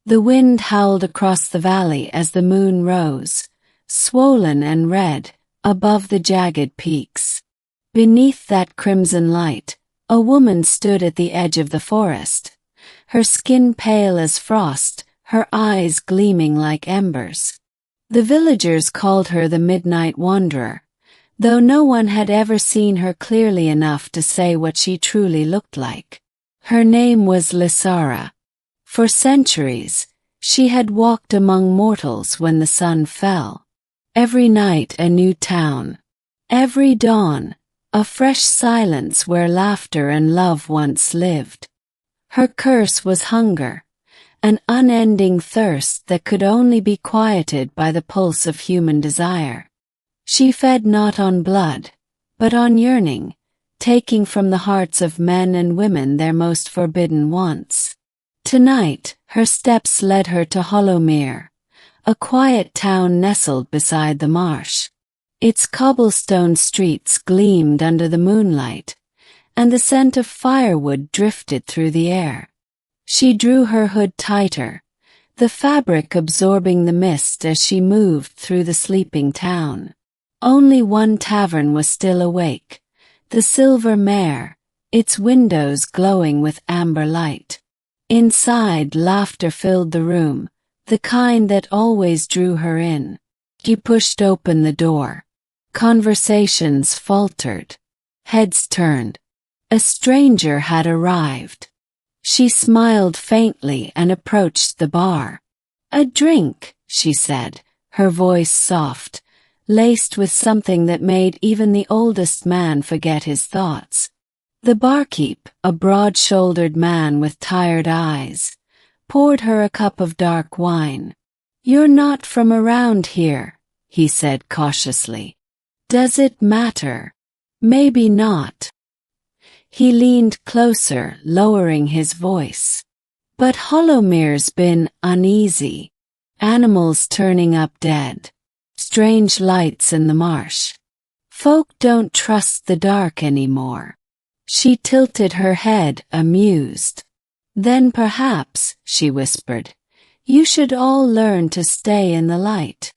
The wind howled across the valley as the moon rose, swollen and red, above the jagged peaks. Beneath that crimson light, a woman stood at the edge of the forest, her skin pale as frost, her eyes gleaming like embers. The villagers called her the Midnight Wanderer, though no one had ever seen her clearly enough to say what she truly looked like. Her name was Lysara. For centuries, she had walked among mortals when the sun fell. Every night a new town. Every dawn, a fresh silence where laughter and love once lived. Her curse was hunger, an unending thirst that could only be quieted by the pulse of human desire. She fed not on blood, but on yearning, taking from the hearts of men and women their most forbidden wants. Tonight, her steps led her to Hollowmere, a quiet town nestled beside the marsh. Its cobblestone streets gleamed under the moonlight, and the scent of firewood drifted through the air. She drew her hood tighter, the fabric absorbing the mist as she moved through the sleeping town. Only one tavern was still awake, the Silver Mare, its windows glowing with amber light. Inside, laughter filled the room, the kind that always drew her in. She pushed open the door. Conversations faltered. Heads turned. A stranger had arrived. She smiled faintly and approached the bar. "A drink," she said, her voice soft, laced with something that made even the oldest man forget his thoughts. The barkeep, a broad-shouldered man with tired eyes, poured her a cup of dark wine. "You're not from around here," he said cautiously. "Does it matter?" "Maybe not." He leaned closer, lowering his voice. "But Hollowmere's been uneasy. Animals turning up dead. Strange lights in the marsh. Folk don't trust the dark anymore." She tilted her head, amused. "Then perhaps," she whispered, "you should all learn to stay in the light."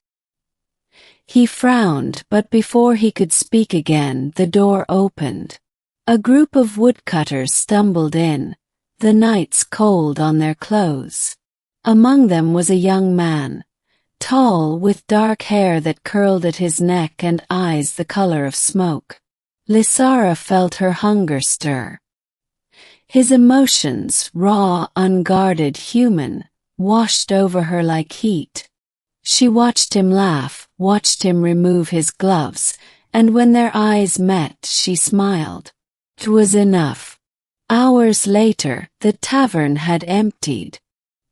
He frowned, but before he could speak again, the door opened. A group of woodcutters stumbled in, the nights cold on their clothes. Among them was a young man, tall, with dark hair that curled at his neck and eyes the color of smoke. Lysara felt her hunger stir. His emotions, raw, unguarded, human, washed over her like heat. She watched him laugh, watched him remove his gloves, and when their eyes met, she smiled. It was enough. Hours later, the tavern had emptied.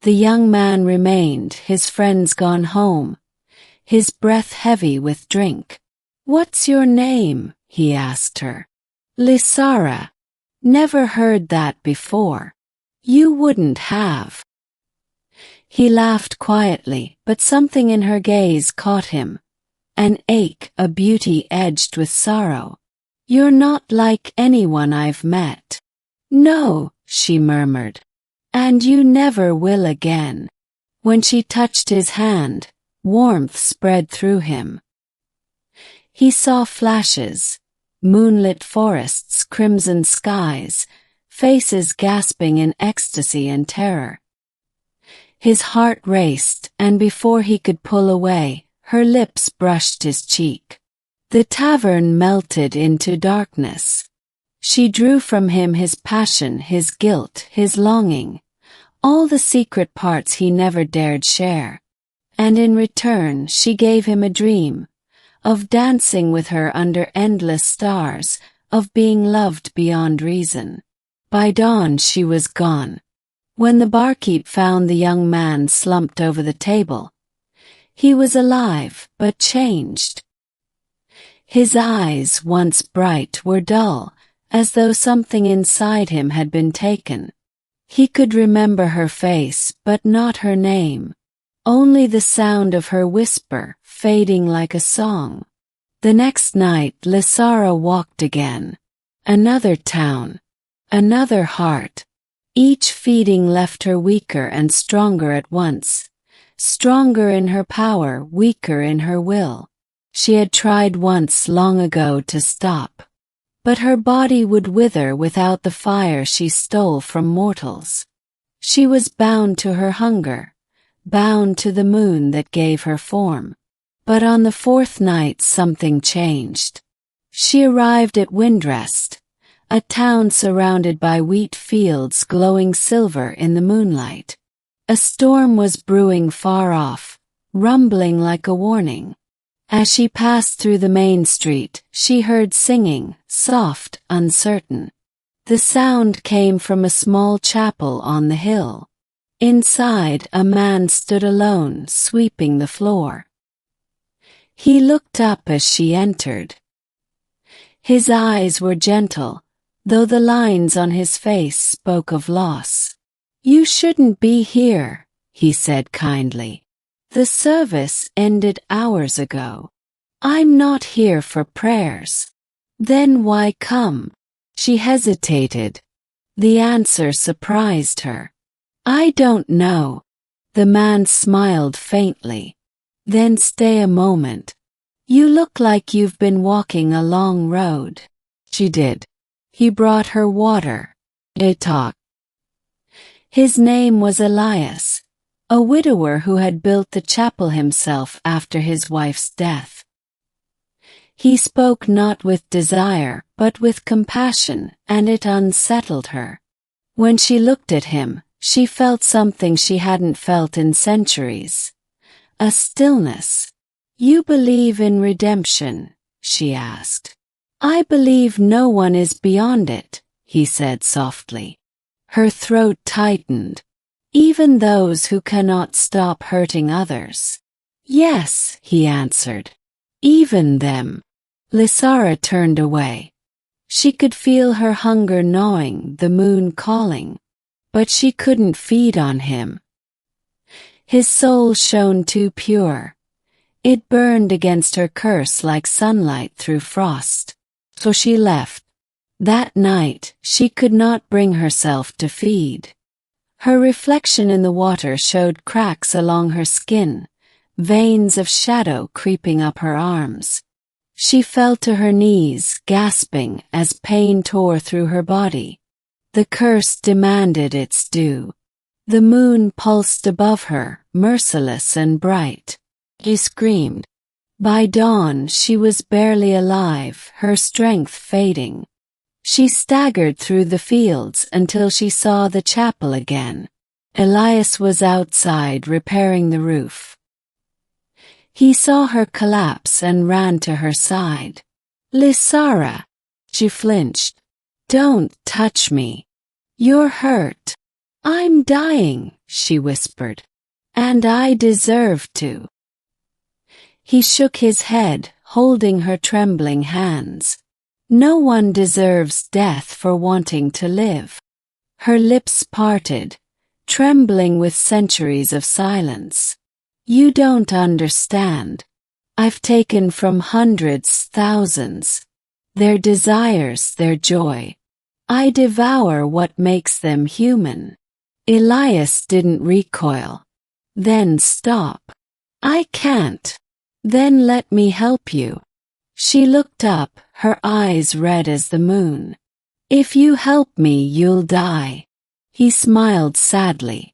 The young man remained, his friends gone home, his breath heavy with drink. "What's your name?" he asked her. "Lysara." "Never heard that before." "You wouldn't have." He laughed quietly, but something in her gaze caught him. An ache, a beauty edged with sorrow. "You're not like anyone I've met." "No," she murmured. "And you never will again." When she touched his hand, warmth spread through him. He saw flashes, moonlit forests, crimson skies, faces gasping in ecstasy and terror. His heart raced, and before he could pull away, her lips brushed his cheek. The tavern melted into darkness. She drew from him his passion, his guilt, his longing, all the secret parts he never dared share. And in return she gave him a dream, of dancing with her under endless stars, of being loved beyond reason. By dawn she was gone. When the barkeep found the young man slumped over the table, he was alive, but changed. His eyes, once bright, were dull, as though something inside him had been taken. He could remember her face, but not her name. Only the sound of her whisper, fading like a song. The next night Lysara walked again. Another town. Another heart. Each feeding left her weaker and stronger at once. Stronger in her power, weaker in her will. She had tried once long ago to stop. But her body would wither without the fire she stole from mortals. She was bound to her hunger, bound to the moon that gave her form. But on the fourth night something changed. She arrived at Windrest, a town surrounded by wheat fields glowing silver in the moonlight. A storm was brewing far off, rumbling like a warning. As she passed through the main street, she heard singing, soft, uncertain. The sound came from a small chapel on the hill. Inside, a man stood alone, sweeping the floor. He looked up as she entered. His eyes were gentle, though the lines on his face spoke of loss. "You shouldn't be here," he said kindly. "The service ended hours ago. I'm not here for prayers." "Then why come?" She hesitated. The answer surprised her. "I don't know." The man smiled faintly. "Then stay a moment. You look like you've been walking a long road." She did. He brought her water. They talked. His name was Elias, a widower who had built the chapel himself after his wife's death. He spoke not with desire, but with compassion, and it unsettled her. When she looked at him, she felt something she hadn't felt in centuries. A stillness. "You believe in redemption?" she asked. "I believe no one is beyond it," he said softly. Her throat tightened. "Even those who cannot stop hurting others?" "Yes," he answered. "Even them." Lysara turned away. She could feel her hunger gnawing, the moon calling. But she couldn't feed on him. His soul shone too pure. It burned against her curse like sunlight through frost. So she left. That night, she could not bring herself to feed. Her reflection in the water showed cracks along her skin, veins of shadow creeping up her arms. She fell to her knees, gasping as pain tore through her body. The curse demanded its due. The moon pulsed above her, merciless and bright. She screamed. By dawn, she was barely alive, her strength fading. She staggered through the fields until she saw the chapel again. Elias was outside repairing the roof. He saw her collapse and ran to her side. "Lysara!" She flinched. "Don't touch me. You're hurt." "I'm dying," she whispered. "And I deserve to." He shook his head, holding her trembling hands. "No one deserves death for wanting to live." Her lips parted, trembling with centuries of silence. "You don't understand. I've taken from hundreds, thousands. Their desires, their joy. I devour what makes them human." Elias didn't recoil. "Then stop." "I can't." "Then let me help you." She looked up, her eyes red as the moon. "If you help me, you'll die." He smiled sadly.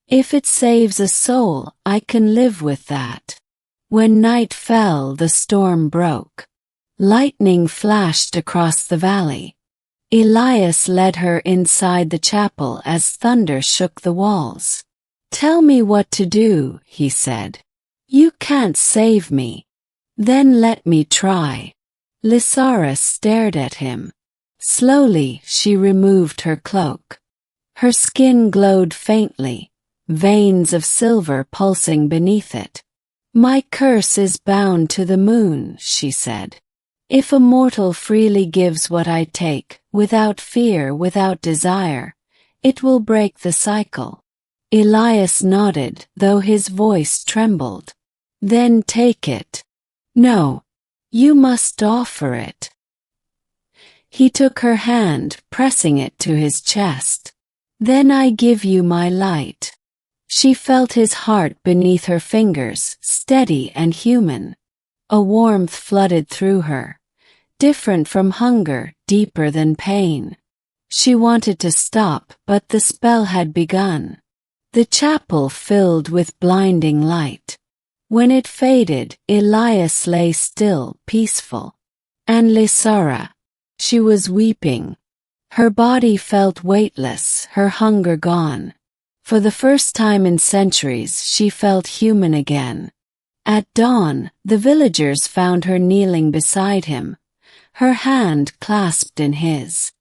"If it saves a soul, I can live with that." When night fell, the storm broke. Lightning flashed across the valley. Elias led her inside the chapel as thunder shook the walls. "Tell me what to do," he said. "You can't save me." "Then let me try." Lysara stared at him. Slowly, she removed her cloak. Her skin glowed faintly, veins of silver pulsing beneath it. "My curse is bound to the moon," she said. "If a mortal freely gives what I take, without fear, without desire, it will break the cycle." Elias nodded, though his voice trembled. "Then take it." "No. You must offer it." He took her hand, pressing it to his chest. Then I give you my light." She felt his heart beneath her fingers, steady and human. A warmth flooded through her, different from hunger, deeper than pain. She wanted to stop, but the spell had begun. The chapel filled with blinding light. When it faded, Elias lay still, peaceful. And Lysara, she was weeping. Her body felt weightless, her hunger gone. For the first time in centuries, she felt human again. At dawn, the villagers found her kneeling beside him, her hand clasped in his.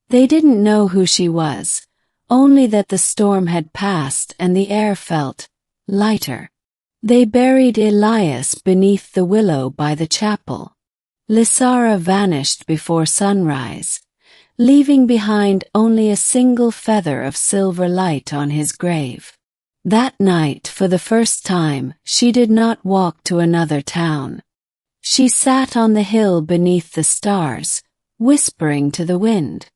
They didn't know who she was, only that the storm had passed and the air felt lighter. They buried Elias beneath the willow by the chapel. Lysara vanished before sunrise, leaving behind only a single feather of silver light on his grave. That night, for the first time, she did not walk to another town. She sat on the hill beneath the stars, whispering to the wind.